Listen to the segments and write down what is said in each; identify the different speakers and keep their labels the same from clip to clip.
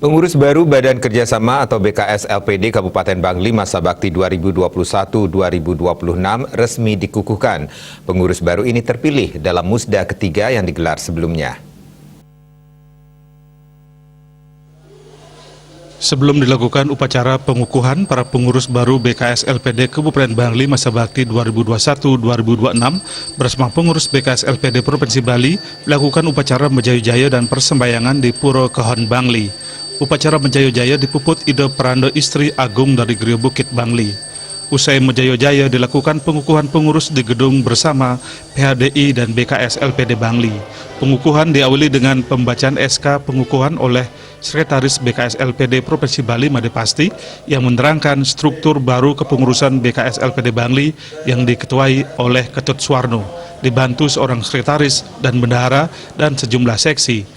Speaker 1: Pengurus baru Badan Kerjasama atau BKS LPD Kabupaten Bangli masa bakti 2021-2026 resmi dikukuhkan. Pengurus baru ini terpilih dalam musda ketiga yang digelar sebelumnya.
Speaker 2: Sebelum dilakukan upacara pengukuhan para pengurus baru BKS LPD Kabupaten Bangli masa bakti 2021-2026 bersama pengurus BKS LPD Provinsi Bali melakukan upacara Menjayu-Jaya dan persembahyangan di Puro Kehon Bangli. Upacara Menjayu-Jaya dipuput Ida Peranda Istri Agung dari Griyo Bukit Bangli. Usai Menjayu-Jaya dilakukan pengukuhan pengurus di gedung bersama PHDI dan BKS LPD Bangli. Pengukuhan diawali dengan pembacaan SK pengukuhan oleh Sekretaris BKS LPD Provinsi Bali Made Pasti yang menerangkan struktur baru kepengurusan BKS LPD Bangli yang diketuai oleh Ketut Suwarno, dibantu seorang sekretaris dan bendahara dan sejumlah seksi.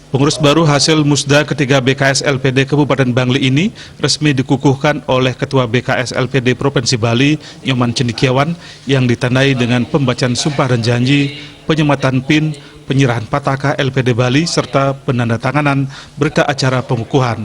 Speaker 2: Pengurus baru hasil musda ketiga BKS LPD Kabupaten Bangli ini resmi dikukuhkan oleh Ketua BKS LPD Provinsi Bali, Nyoman Cendikiawan, yang ditandai dengan pembacaan sumpah dan janji, penyematan PIN, penyerahan pataka LPD Bali, serta penandatanganan berita acara pengukuhan.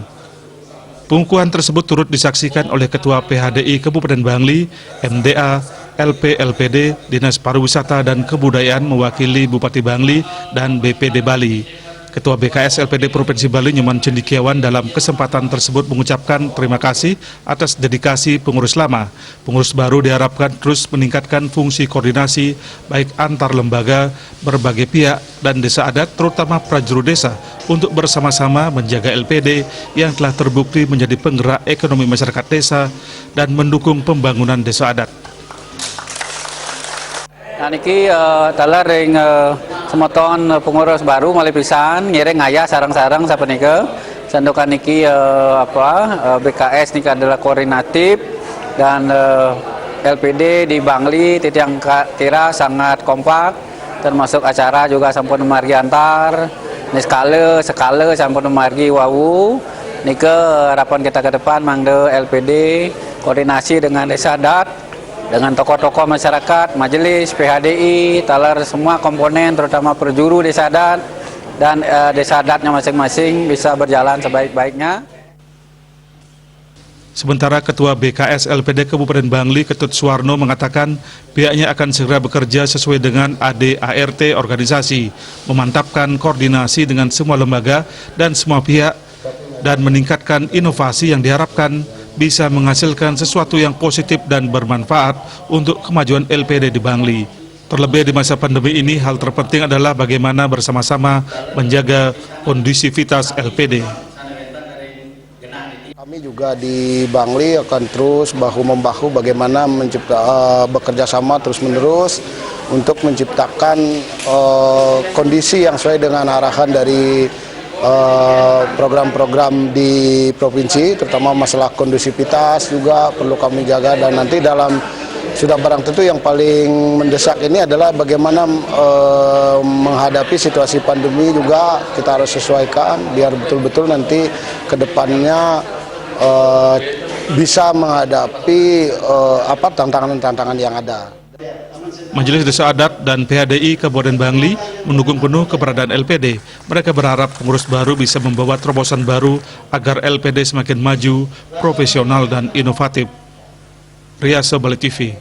Speaker 2: Pengukuhan tersebut turut disaksikan oleh Ketua PHDI Kabupaten Bangli, MDA, LP LPD, Dinas Pariwisata dan Kebudayaan mewakili Bupati Bangli dan BPD Bali. Ketua BKS LPD Provinsi Bali Nyoman Cendikiawan dalam kesempatan tersebut mengucapkan terima kasih atas dedikasi pengurus lama. Pengurus baru diharapkan terus meningkatkan fungsi koordinasi baik antar lembaga, berbagai pihak, dan desa adat terutama prajurit desa untuk bersama-sama menjaga LPD yang telah terbukti menjadi penggerak ekonomi masyarakat desa dan mendukung pembangunan desa adat.
Speaker 3: Nah, niki talar ring semoton pengurus baru malih pisan ngiring ngayah sarang-sarang sapunika. Sandukan niki BKS niki adalah koordinatif dan LPD di Bangli titiang kira sangat kompak, termasuk acara juga sampun margi antar skala sampun margi wawu. Nika harapan kita ke depan mangde LPD koordinasi dengan desa adat, dengan tokoh-tokoh masyarakat, majelis, PHDI, talar semua komponen terutama perjuru desa adat dan desa adatnya masing-masing bisa berjalan sebaik-baiknya.
Speaker 2: Sementara Ketua BKS LPD Kabupaten Bangli Ketut Suwarno mengatakan pihaknya akan segera bekerja sesuai dengan ADART organisasi, memantapkan koordinasi dengan semua lembaga dan semua pihak dan meningkatkan inovasi yang diharapkan bisa menghasilkan sesuatu yang positif dan bermanfaat untuk kemajuan LPD di Bangli. Terlebih di masa pandemi ini, hal terpenting adalah bagaimana bersama-sama menjaga kondusivitas LPD.
Speaker 4: Kami juga di Bangli akan terus bahu-membahu bagaimana bekerja sama terus-menerus untuk menciptakan kondisi yang sesuai dengan arahan dari program-program di provinsi, terutama masalah kondusivitas juga perlu kami jaga, dan nanti dalam sudah barang tentu yang paling mendesak ini adalah bagaimana menghadapi situasi pandemi juga kita harus sesuaikan biar betul-betul nanti ke depannya bisa menghadapi tantangan-tantangan yang ada.
Speaker 2: Majelis Desa Adat dan PHDI Kabupaten Bangli mendukung penuh keberadaan LPD. Mereka berharap pengurus baru bisa membawa terobosan baru agar LPD semakin maju, profesional, dan inovatif. Riasa Bali TV.